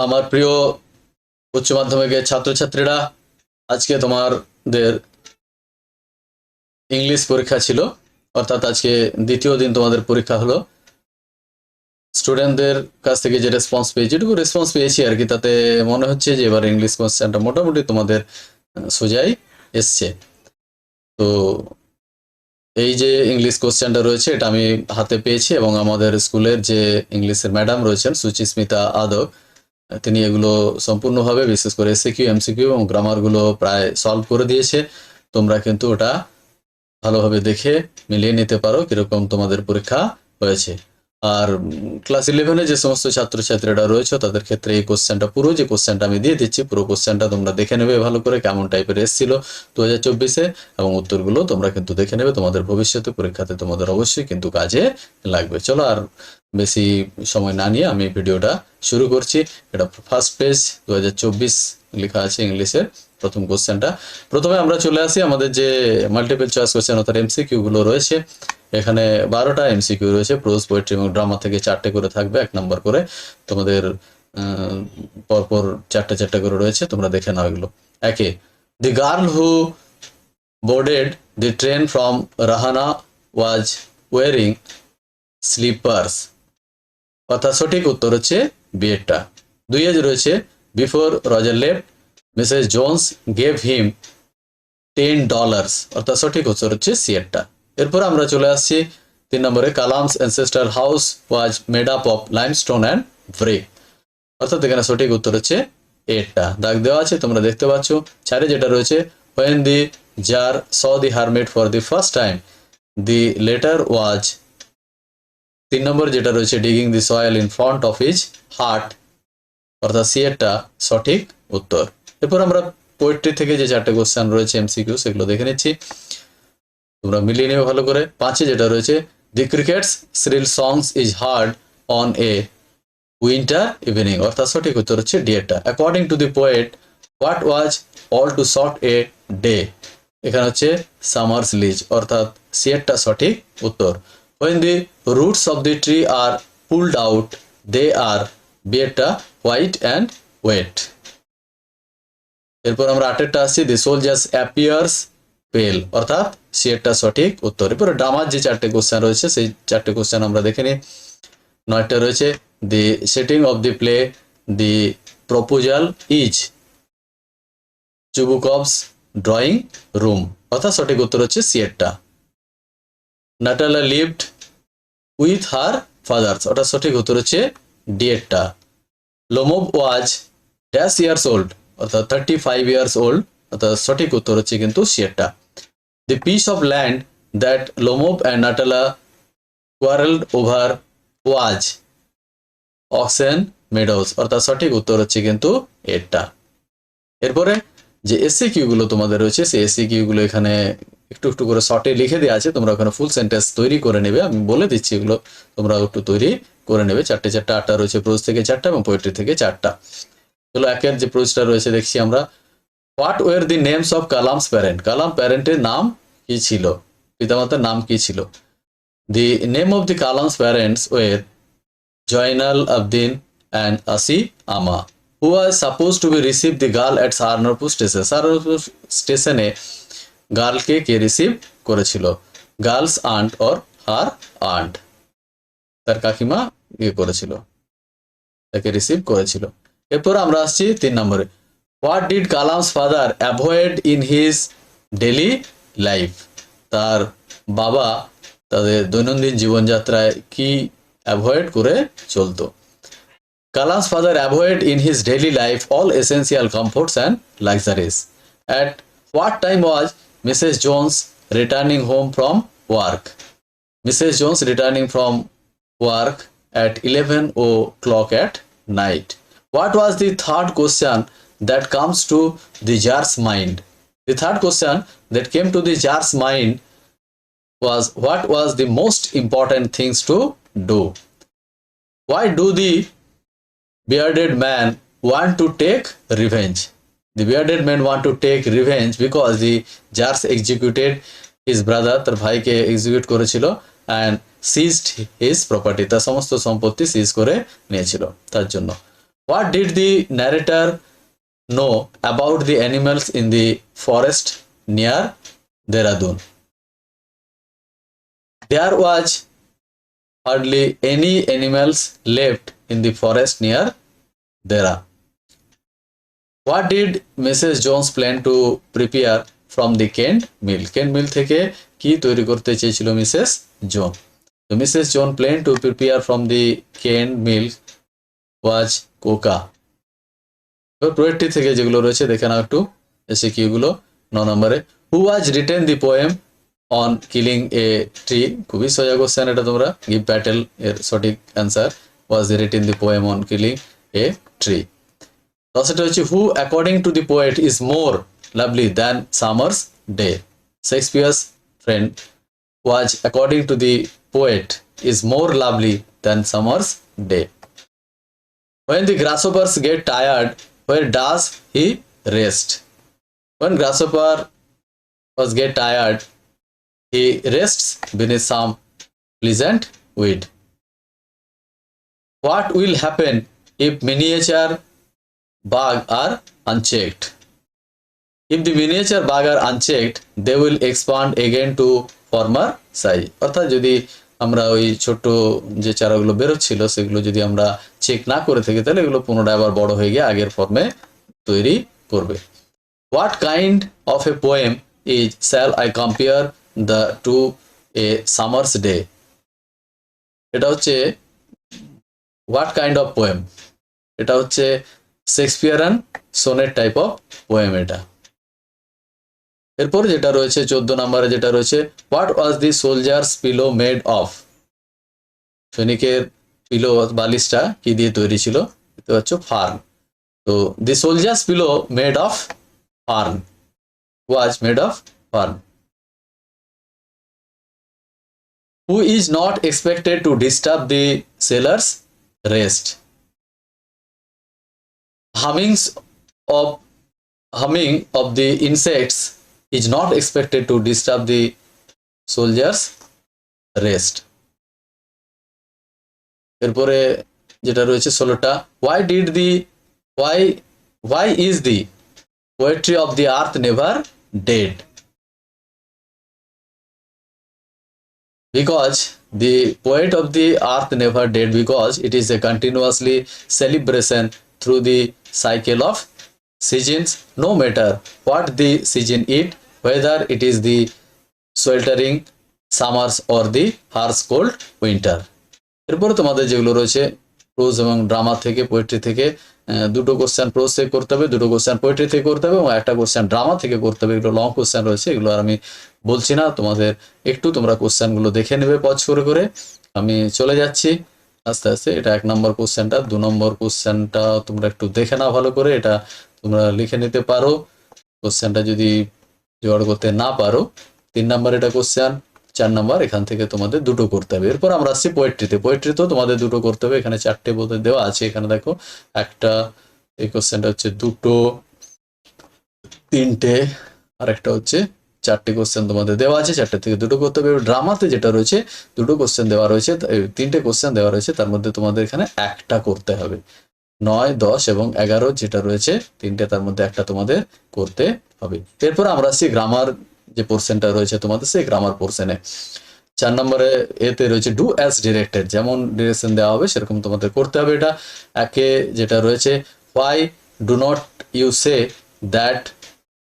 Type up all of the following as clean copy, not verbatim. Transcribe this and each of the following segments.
আমার প্রিয় উচ্চ মাধ্যমিকের ছাত্রছাত্রীরা, আজকে তোমাদের ইংলিশ পরীক্ষা ছিল, অর্থাৎ আজকে দ্বিতীয় দিন তোমাদের পরীক্ষা হলো। স্টুডেন্টদের কাছ থেকে যে রেসপন্স পেয়েছি, যেটুকু রেসপন্স পেয়েছি আর কি, তাতে মনে হচ্ছে যে এবার ইংলিশ কোশ্চেনটা মোটামুটি তোমাদের সোজাই এসছে। তো এই যে ইংলিশ কোশ্চেনটা রয়েছে, এটা আমি হাতে পেয়েছি এবং আমাদের স্কুলের যে ইংলিশের ম্যাডাম রয়েছেন সুচিস্মিতা আদক, তিনি এগুলো সম্পূর্ণভাবে বিশেষ করে এসএকিউ, এমসিকিউ এবং গ্রামারগুলো প্রায় সলভ করে দিয়েছে। তোমরা কিন্তু ওটা ভালোভাবে দেখে মিলিয়ে নিতে পারো কিরকম তোমাদের পরীক্ষা হয়েছে। আর ক্লাস 11-এ যে সমস্ত ছাত্রছাত্রীরা রয়েছে তাদের ক্ষেত্রে এই কোশ্চেনটা, পুরো যে কোশ্চেনটা আমি দিয়ে দিচ্ছি, পুরো কোশ্চেনটা তোমরা দেখে নেবে ভালো করে, কেমন টাইপের এসেছিল 2024-এ, এবং উত্তরগুলো তোমরা কিন্তু দেখে নেবে। তোমাদের ভবিষ্যতে পরীক্ষাতে তোমাদের অবশ্যই কিন্তু কাজে লাগবে। চলো আর বেশি সময় না নিয়ে আমি ভিডিওটা শুরু করছি। এটা ফার্স্ট পেজ 2024 লেখা আছে ইংলিশের প্রথম কোশ্চেনটা। প্রথমে আমরা চলে আসি আমাদের যে মাল্টিপল চয়েস কোশ্চেন অর্থাৎ এমসিকিউ গুলো রয়েছে। এখানে 12টা এমসিকিউ রয়েছে, প্রোজ, পোয়েট্রি এবং ড্রামা থেকে 4টে করে থাকবে, 1 নম্বর করে। তোমাদের পরপর 4টে করে রয়েছে, তোমরা দেখে নাও এগুলো। একে, the girl who boarded the train from Rahana was wearing slippers, অর্থাৎ সঠিক উত্তর হচ্ছে বিয়েরটা। 2 রয়েছে, before Roger left Mrs Jones gave him $10, অর্থাৎ সঠিক উত্তর হচ্ছে সিয়েরটা। এরপর আমরা চলে আসছি 3 নম্বরে, Kalam's ancestral house was made up of limestone and brick, অর্থাৎ এখানে সঠিক উত্তর হচ্ছে এরটা। দাগ দেওয়া আছে, তোমরা দেখতে পাচ্ছ। 4 যেটা রয়েছে, when the jar saw the hermit for the first time the letter was, 3 নম্বর যেটা রয়েছে, digging the soil in front of his heart, অর্থাৎ সিয়েরটা সঠিক উত্তর। এরপর আমরা পোয়েট্রি থেকে যে 4টে কোশ্চেন রয়েছে এমসিকিউ, সেগুলো দেখে নিচ্ছি, তোমরা মিলিয়ে নেবে ভালো করে। 5 যেটা রয়েছে, the crickets shrill songs is heard on a winter evening, অর্থাৎ সঠিক উত্তর হচ্ছে ডিএটা। According to the poet what was all too short a day, এখানে হচ্ছে সামার্স লিজ, অর্থাৎ সিয়েরটা সঠিক উত্তর। when the roots of the tree are pulled out they are, বিয়েরটা হোয়াইট অ্যান্ড ওয়েট। এরপর আমরা 8টা আসছি, দি সোলজার্স অ্যাপিয়ার্স পেল, অর্থাৎ সিয়েরটা সঠিক উত্তর। এরপরে ড্রামার যে 4টে কোশ্চেন রয়েছে সেই 4টে কোশ্চেন আমরা দেখে নিই। 9টা রয়েছে, the setting of the play the proposal is Chubukov's drawing room, অর্থাৎ সঠিক উত্তর হচ্ছে সিয়েরটা। Natalya lived with her fathers, অর্থাৎ সঠিক উত্তর হচ্ছে ডিএরটা। Lomov was dash years old, অর্থাৎ 35 ইয়ার্স ওল্ড, অর্থাৎ সঠিক উত্তর হচ্ছে কিন্তু সিয়েরটা। The piece of land that Lomov and Natalya quarrelled over was oxen meadows, অর্থাৎ সঠিক উত্তর হচ্ছে কিন্তু এরটা। এরপরে যে এসএকিউ গুলো তোমাদের রয়েছে, সেই এসএকিউ গুলো এখানে একটু একটু করে শর্টে লিখে দেওয়া আছে, তোমরা ওখানে ফুল সেন্টেন্স তৈরি করে নেবে। আমি বলে দিচ্ছি এগুলো তোমরা একটু তৈরি করে নেবে। 4টে 8টা রয়েছে, প্রোজ থেকে 4টা এবং পোয়েট্রি থেকে 4টা। চলো একের যে প্রোজটা রয়েছে দেখছি আমরা। What were the names of Kalam's parent, Kalam প্যারেন্টের নাম কি ছিল, পিতামাতার নাম কি ছিল? The name of the Kalam's parents were Jainulabdeen and Ashiamma, who was supposed to be receive the girl at Saharanpur station, Saharanpur স্টেশনে গার্লকে কে রিসিভ করেছিল? Girl's aunt or her aunt, তার কাকিমা ইয়ে করেছিল, তাকে রিসিভ করেছিল। এরপর আমরা আসছি 3 নম্বরে, what did Kalam's father avoid in his daily life, তার বাবা তাদের দৈনন্দিন জীবনযাত্রায় কি অ্যাভয়েড করে চলতো? Kalam's father avoided in his daily life all essential comforts and luxuries. At what time was Mrs. Jones returning home from work? Mrs. Jones returning from work at 11 o'clock at night. What was the third question that comes to the jar's mind? The third question that came to the jar's mind was, what was the most important things to do? Why do the bearded man want to take revenge? The bearded man want to take revenge because the jars executed his brother, তার ভাইকে execute করেছিল, and seized his property, তার সমস্ত সম্পত্তি সিজ করে নিয়েছিল তার জন্য। What did the narrator know about the animals in the forest near Dehradun? There was hardly any animals left in the forest near Dehra. What did Mrs. Jones plan to prepare from the canned meal? Canned meal থেকে কি তৈরি করতে চেয়েছিল Mrs zone? তো Mrs zone planned to prepare from the canned meal was coca. এবার poetry থেকে যেগুলো রয়েছে দেখে নাও একটু SAQ গুলো 9 নম্বরে who was written the poem on killing a tree? খুবই সোজা কোশ্চেন এটা, তোমরা give battle এর সঠিক answer was written the poem on killing a tree. সেটা হচ্ছে who according to the poet is more lovely than summer's day? Shakespeare's friend was according to the poet is more lovely than summer's day. When the grasshoppers get tired, where does he rest? When grasshopper was get tired, he rests beneath some pleasant weed. What will happen if miniature bug are unchecked? If the miniature bug are unchecked, they will expand again to former size. অর্থাৎ যদি আমরা ওই ছোট যে চারাগুলো বেরোচ্ছিল সেগুলো যদি আমরা চেক না করে থাকি তাহলে এগুলো পুনরায় আবার বড় হয়ে গিয়ে আগের ফর্মে তৈরি করবে। What kind of a poem is shall I compare the to a summer's day? এটা হচ্ছে what kind of poem? এটা হচ্ছে Shakespearean sonnet type of poem এটা। এরপর যেটা রয়েছে 14 নম্বরে যেটা রয়েছে what was the soldier's pillow made of? সৈনিকের পিলো বালিশটা কি দিয়ে তৈরি ছিল? দেখতে পাচ্ছ ফার্ন। তো the soldier's pillow made of fern was made of fern. Who is not expected to disturb the sailor's rest? Humming of the insects is not expected to disturb the soldiers' rest. এরপরে যেটা রয়েছে 16টা why is the poetry of the earth never dead? Because the poet of the earth never dead because it is a continuously celebration through the cycle of seasons, no matter what the season it, whether it is the sweltering summers or the harsh cold winter. এরপরে তোমাদের যেগুলো রয়েছে pros এবং drama থেকে poetry থেকে দুটো question pros থেকে করতে হবে, দুটো কোশ্চেন পোয়েট্রি থেকে করতে হবে এবং একটা কোশ্চেন ড্রামা থেকে করতে হবে। এগুলো লং কোশ্চেন রয়েছে, এগুলো আর আমি বলছি না, তোমাদের একটু তোমরা কোশ্চেনগুলো দেখে নেবে পজ করে করে। আমি চলে যাচ্ছি আস্তে আস্তে। এটা 1 নম্বর কোশ্চেনটা, 2 নম্বর কোশ্চেনটা তোমরা একটু দেখে নাও ভালো করে, এটা তোমরা লিখে নিতে পারো কোশ্চেনটা যদি জোগাড় করতে না পারো। 3 নম্বর এটা কোশ্চেন, 4 নম্বর এখান থেকে তোমাদের দুটো করতে হবে। এরপর আমরা আসছি পোয়েট্রিতে। পোয়েট্রিতেও তোমাদের দুটো করতে হবে, এখানে 4টে বলতে দেওয়া আছে। এখানে দেখো একটা, এই কোশ্চেনটা হচ্ছে 2টো, 3টে, আর একটা হচ্ছে 4টে কোশ্চেন তোমাদের দেওয়া আছে, 4টে থেকে দুটো করতে হবে। ড্রামাতে যেটা রয়েছে দুটো কোশ্চেন দেওয়া রয়েছে, 3টে কোশ্চেন দেওয়া রয়েছে, তার মধ্যে তোমাদের এখানে একটা করতে হবে। 9, 10 এবং 11 যেটা রয়েছে 3টে, তার মধ্যে একটা তোমাদের করতে হবে। এরপর আমরা আসছি গ্রামার যে পোর্শনটা রয়েছে তোমাদের, সেই গ্রামার পোর্শনে 4 নম্বরে এতে রয়েছে ডু অ্যাজ ডিরেক্টেড, যেমন ডিরেকশন দেওয়া হবে সেরকম তোমাদের করতে হবে। এটা একে যেটা রয়েছে why do not you say that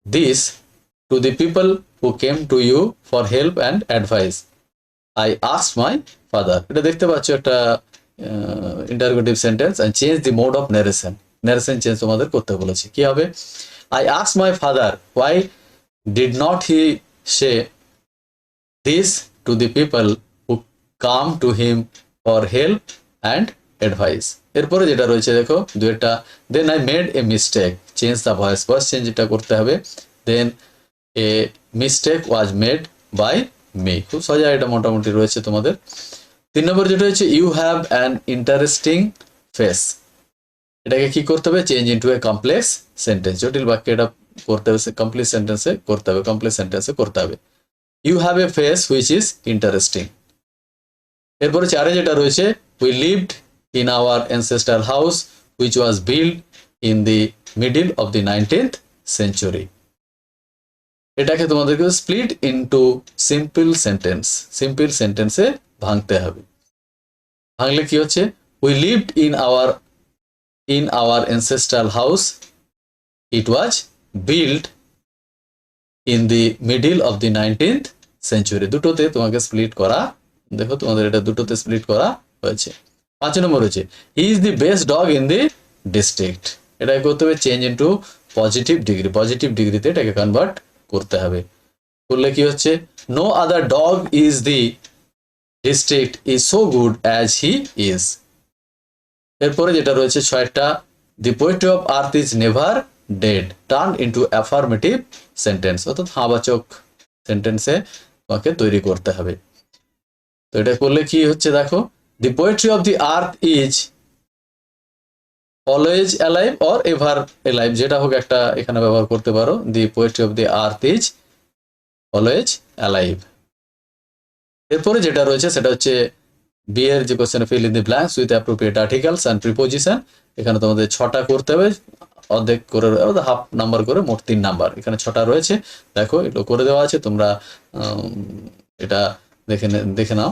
this to the people who came to you for help and advice? I asked my father. এটা দেখতে পাচ্ছ একটা interrogative sentence, and change the mode of narration. Narration change তোমাদের করতে বলেছে। কি হবে? I asked my father why did not he say this to the people who come to him for help and advice? এরপরে যেটা রয়েছে দেখো দুইটা, then I made a mistake, change the voice, voice change এটা করতে হবে। then a mistake was made by me, খুব সহজ, এটা মোটামুটি রয়েছে তোমাদের। 3 নম্বর যেটা হচ্ছে you have an interesting face, এটাকে কি করতে হবে? Change into a complex sentence, জটিল বাক্যে এটা করতে হবে, কমপ্লিট সেন্টেন্সে করতে হবে, কমপ্লেক্স সেন্টেন্সে করতে হবে। You have a face which is interesting. এরপরে 4 যেটা রয়েছে we lived in our ancestral house which was built in the middle of the 19th century. এটাকে তোমাদেরকে স্প্লিট ইনটু সিম্পল সেন্টেন্সে ভাঙতে হবে। ভাঙলে কি হচ্ছে, we lived in our ancestral house, it was built in the middle of the 19th century। দুটোতে তোমাকে স্প্লিট করা, দেখো তোমাদের এটা দুটোতে স্প্লিট করা হয়েছে। 5 নম্বর হচ্ছে he is the best dog in the district। এটা করতে হবে চেঞ্জ ইনটু পজিটিভ ডিগ্রিতে এটাকে কনভার্ট করতে হবে। করলে কি হচ্ছে, no other dog is the district is so good as he is। এরপরে যেটা রয়েছে 6টা, the poetry of earth is never dead turned into affirmative sentence, অর্থাৎ হাবাচক সেন্টেন্সে তোমাকে তৈরি করতে হবে। তো এটা করলে কি হচ্ছে দেখো, the poetry of the earth is always alive or ever alive, যেটা হোক একটা এখানে ব্যবহার করতে পারো, the poetry of the earth is always alive। এরপরে যেটা রয়েছে সেটা হচ্ছে বি এর যে question, fill in the blanks with appropriate articles and preposition। এখানে তোমাদের 6টা করতে হবে, অর্ধেক করে হাফ নাম্বার করে, মোট 3 নাম্বার। এখানে 6টা রয়েছে, দেখো এগুলো করে দেওয়া আছে, তোমরা এটা দেখে নাও।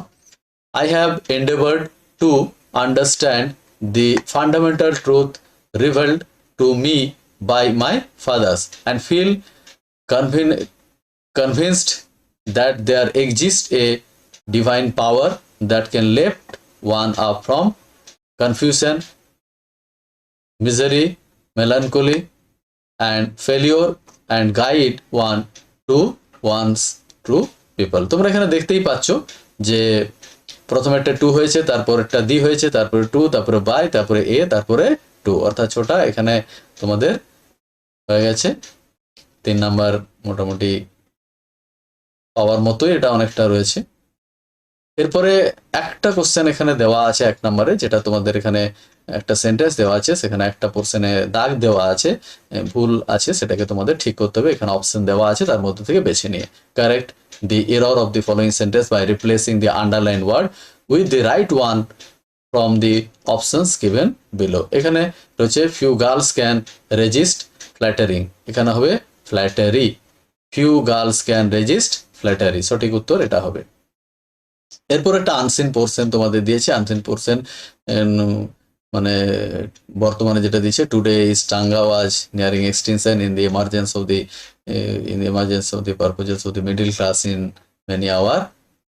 I have endeavored to understand the fundamental truth revealed to me by my fathers and feel convinced that there exists a divine power that can lift one up from confusion, misery, melancholy and failure and guide one to one's true people। তোমরা এখানে দেখতেই পাচ্ছ যে প্রথমে একটা 2 হয়েছে, তারপর একটা দি হয়েছে, তারপরে 2, তারপরে বাই, তারপরে এ, তারপরে 2, অর্থাৎ ছোটা এখানে তোমাদের হয়ে গেছে 3 নাম্বার মোটামুটি পাওয়ার মতোই, এটা অনেকটা রয়েছে। এরপরে একটা কোশ্চেন এখানে দেওয়া আছে 1 নম্বরে, যেটা তোমাদের এখানে একটা সেন্টেন্স দেওয়া আছে, সেখানে একটা পোরশনে দাগ দেওয়া আছে, ভুল আছে, সেটাকে তোমাদের ঠিক করতে হবে। এখানে অপশন দেওয়া আছে, তার মধ্যে থেকে বেছে নিয়ে correct the error of the following sentence by replacing the underlined word with the right one from the options given below। এখানে রয়েছে few girls can resist flattering, এখানে হবে flattery, few girls can resist flattery, সঠিক উত্তর এটা হবে। এরপর একটা আনসিন পোরশন তোমাদের দিয়েছে, আনসিন পোরশন মানে বর্তমানে যেটা দিয়েছে, today is tonga was nearing extinction in the emergence of the purposes of the middle class in many our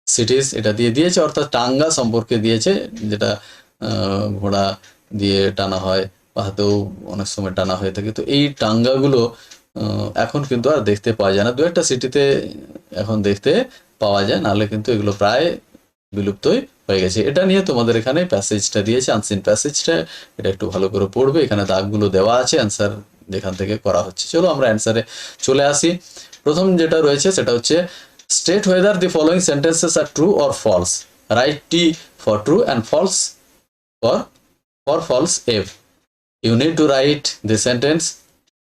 cities, এটা দিয়ে দিয়েছে, অর্থাৎ টাঙ্গা সম্পর্কে দিয়েছে, যেটা ঘোড়া দিয়ে টানা হয় বা হাতেও অনেক সময় টানা হয়ে থাকে। তো এই টাঙ্গাগুলো এখন কিন্তু আর দেখতে পাওয়া যায় না, 2-একটা সিটিতে এখন দেখতে পাওয়া যায়, নাহলে কিন্তু এগুলো প্রায় বিলুপ্তই হয়ে গেছে। এটা নিয়ে তোমাদের এখানে প্যাসেজটা দিয়েছে, আনসিন প্যাসেজটা, এটা একটু ভালো করে পড়বে, এখানে দাগগুলো দেওয়া আছে, অ্যান্সার যেখান থেকে করা হচ্ছে। চলো আমরা অ্যান্সারে চলে আসি। প্রথম যেটা রয়েছে সেটা হচ্ছে state whether the following sentences are true or false, write T for true and false for false F। You need to write the sentence,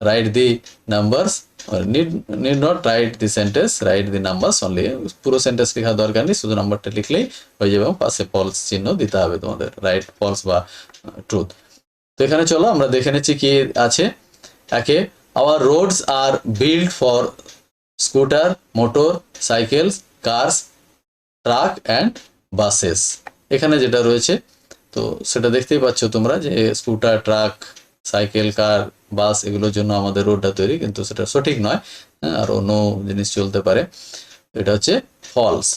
write the numbers, or need not write the sentence, write the numbers only। পুরো sentence লেখার দরকার নেই, শুধু নাম্বারটা লিখলেই হয়ে যাবে এবং পাশে ফলস চিহ্ন দিতে হবে তোমাদের, রাইট, ফলস বা ট্রুথ। তো এখানে চলো আমরা দেখে নিচ্ছি কি আছে। একে, our roads are build for scooter, motor cycles, cars, truck and buses. এখানে যেটা রয়েছে তো সেটা দেখতেই পাচ্ছ তোমরা যে scooter, truck, cycle, car, bus এগুলোর জন্য আমাদের রোডটা তৈরি, কিন্তু সেটা সঠিক নয়, আর অন্য জিনিস চলতে পারে। এটা হচ্ছে false.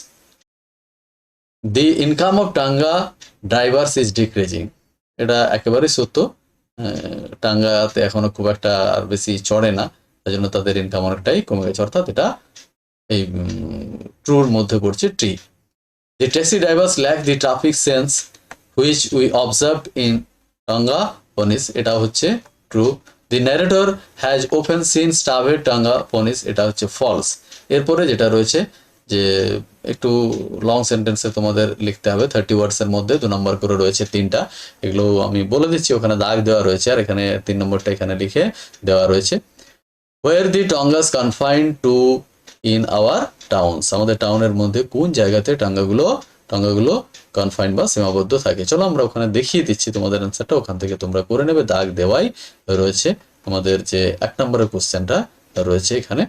The income of tonga drivers is decreasing, এটা একেবারেই সত্য, টাঙ্গাতে এখনো খুব একটা আর বেশি চড়ে না, তাই জন্য তাদের ইনকাম অনেকটাই কমে গেছে, অর্থাৎ এটা এই ট্রুর মধ্যে পড়ছে, true. The taxi drivers lack the traffic sense which we observe in tonga ponies, এটা হচ্ছে true. The narrator has open seen starved tonga ponies, এটা হচ্ছে ফলস। এরপরে যেটা রয়েছে যে একটু লং সেন্টেন্সে তোমাদের লিখতে হবে, 30 ওয়ার্ডসের মধ্যে 2 নম্বর করে রয়েছে 3টা, এগুলো আমি বলে দিচ্ছি, ওখানে দাগ দেওয়া রয়েছে, আর এখানে 3 নম্বরটা এখানে লিখে দেওয়া রয়েছে। Were the tongas confined to in our towns, আমাদের টাউনের মধ্যে কোন জায়গাতে টাঙ্গাগুলো কনফাইন্ড বা সীমাবদ্ধ থাকে। চলো আমরা ওখানে দেখিয়ে দিচ্ছি তোমাদের অ্যান্সারটা, ওখান থেকে তোমরা করে নেবে। দাগ দেওয়াই রয়েছে আমাদের যে 1 নম্বরের কোশ্চেনটা রয়েছে এখানে।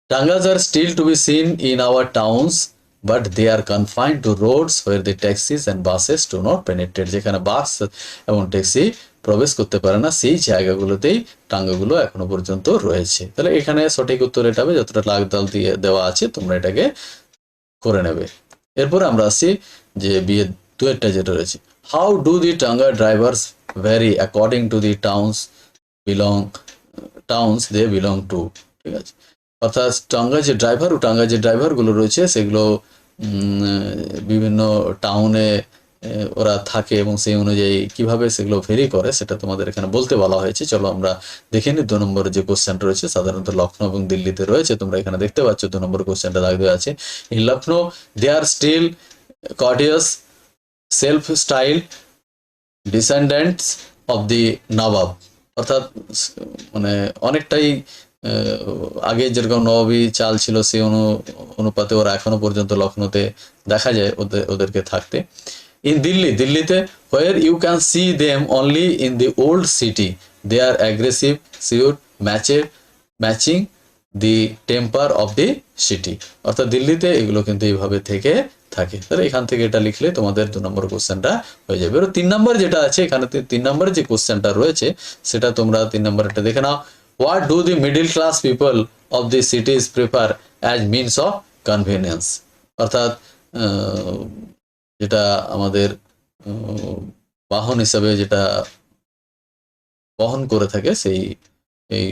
Tongas are still to be seen in our towns but they are confined to roads where the taxis and buses do not penetrate. যেখানে বাস এবং ট্যাক্সি প্রবেশ করতে পারে না সেই জায়গাগুলোতেই টাঙ্গাগুলো এখনো পর্যন্ত রয়েছে। তাহলে এখানে সঠিক উত্তর এটা হবে, যতটা লাগ দাল দিয়ে দেওয়া আছে তোমরা এটাকে করে নেবে। এরপরে আমরা আসছি যে বিয়ে 2-এরটা যেটা রয়েছে, how do the tonga drivers vary according to the towns they belong to. ঠিক আছে, অর্থাৎ টাঙ্গা যে ড্রাইভারগুলো রয়েছে সেগুলো বিভিন্ন টাউনে ওরা থাকে এবং সেই অনুযায়ী কিভাবে সেগুলো ভেরি করে সেটা তোমাদের এখানে বলতে বলা হয়েছে। চলো আমরা দেখে নিই 2 নম্বরের যে কোশ্চেনটা রয়েছে, সাধারণত লখনৌ এবং দিল্লিতে রয়েছে। তোমরা এখানে দেখতে পাচ্ছ 2 নম্বর কোশ্চেনটা দাগ দেওয়া আছে, in Lucknow they are still courteous, self style descendants of the nawab. অর্থাৎ মানে অনেকটাই আগে যেরকম নবাবী চাল ছিল সেই অনুপাতে ওরা এখনো পর্যন্ত লখনৌতে দেখা যায় ওদেরকে থাকতে। ইন দিল্লিতে where you can see them only in the old city, they are aggressive suit matching the temper of the city. অর্থাৎ দিল্লিতে এগুলো কিন্তু এইভাবে থেকে থাকে। তাহলে এখান থেকে এটা লিখলে তোমাদের 2 নম্বর কোশ্চেনটা হয়ে যাবে। এবার 3 নম্বর যেটা আছে এখানে 3 নম্বরের যে কোশ্চেনটা রয়েছে সেটা তোমরা 3 নম্বরটা দেখে নাও। What do the middle class people of the cities prefer as means of convenience. অর্থাৎ যেটা আমাদের বাহন হিসাবে যেটা বহন করে থাকে সেই এই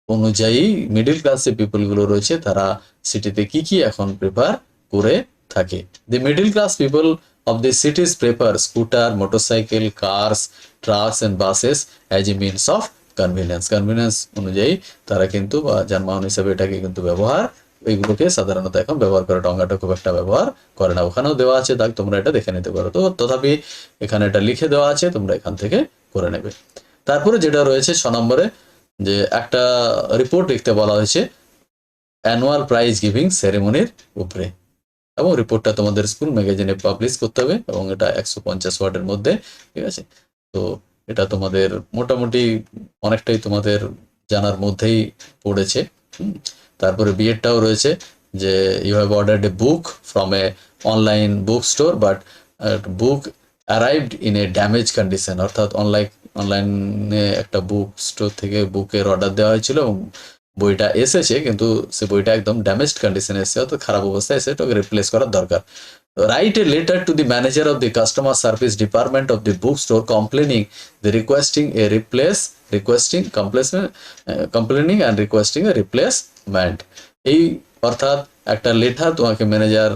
অনুযায়ী মিডল ক্লাস যে পিপলগুলো রয়েছে তারা সিটিতে কি এখন প্রেফার করে থাকে। The middle class people of the cities prefer scooter, motorcycle, cars, trucks and buses as a means of convenience অনুযায়ী তারা কিন্তু বা যানবাহন হিসাবে এটাকে কিন্তু ব্যবহার, এইগুলোকে সাধারণত এখন ব্যবহার করে। টঙ্গাটা খুব একটা ব্যবহার করে না। ওখানেও দেওয়া আছে দাগ, তোমরা এটা দেখে নিতে পারো। তো তথাপি এখানে এটা লিখে দেওয়া আছে, তোমরা এখান থেকে করে নেবে। তারপরে যেটা রয়েছে 6 নম্বরে যে একটা রিপোর্ট লিখতে বলা হয়েছে অ্যানুয়াল প্রাইজ গিভিং সেরেমনির উপরে, এবং রিপোর্টটা তোমাদের স্কুল ম্যাগাজিনে পাবলিশ করতে হবে এবং এটা 150 ওয়ার্ডের মধ্যে। ঠিক আছে, তো এটা তোমাদের মোটামুটি অনেকটাই তোমাদের জানার মধ্যেই পড়েছে। তারপরে বিএডটাও রয়েছে যে you have ordered a book from a online book store but book arrived in a damage condition. অর্থাৎ অনলাইনে একটা বুক স্টোর থেকে বুকের অর্ডার দেওয়া হয়েছিল এবং বইটা এসেছে কিন্তু সে বইটা একদম ড্যামেজড কন্ডিশনে এসেছে, অর্থাৎ খারাপ অবস্থায় এসে ওটাকে রিপ্লেস করার দরকার। Write a letter to the manager of the customer service department of the book store complaining A replacement. এই অর্থাৎ একটা লেটার তোমাকে ম্যানেজার,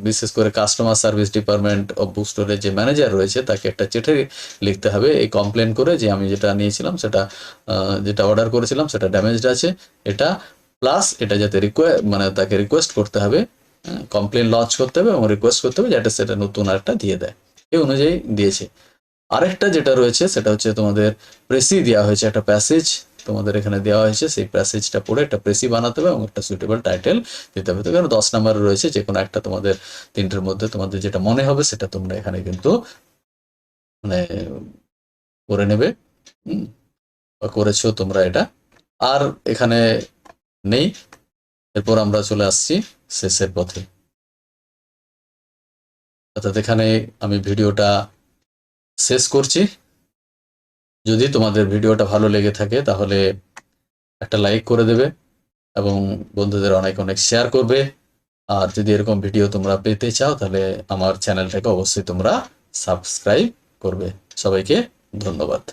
বিশেষ করে customer service department of book স্টোরের যে ম্যানেজার রয়েছে তাকে একটা চিঠি লিখতে হবে এই কমপ্লেন করে যে আমি যেটা নিয়েছিলাম সেটা যেটা অর্ডার করেছিলাম সেটা ড্যামেজড আছে এটা, প্লাস এটা যাতে তাকে রিকোয়েস্ট করতে হবে, কমপ্লেন লঞ্চ করতে হবে এবং রিকোয়েস্ট করতে হবে যাতে সেটা নতুন আরেকটা দিয়ে দেয়। এই অনুযায়ী দিয়েছে। আরেকটা যেটা রয়েছে সেটা হচ্ছে তোমাদের প্রেসি দেওয়া হয়েছে, একটা প্যাসেজ তোমাদের এখানে দেওয়া হয়েছে, সেই প্যাসেজটা পড়ে একটা প্রেসি বানাতে হবে এবং একটা সুইটেবল টাইটেল দিতে হবে। তো এখানে 10 নাম্বার রয়েছে, যে কোনো একটা তোমাদের 3টের মধ্যে তোমাদের যেটা মনে হবে সেটা তোমরা এখানে কিন্তু মানে করে নেবে, করেছো তোমরা এটা। আর এখানে নেই। এরপর আমরা চলে আসছি শেষের পথে, অর্থাৎ এখানে আমি ভিডিওটা শেষ করছি। যদি তোমাদের ভিডিওটা ভালো লেগে থাকে তাহলে একটা লাইক করে দেবে এবং বন্ধুদের অনেক শেয়ার করবে। আর যদি এরকম ভিডিও তোমরা পেতে চাও তাহলে আমার চ্যানেলটাকে অবশ্যই তোমরা সাবস্ক্রাইব করবে। সবাইকে ধন্যবাদ।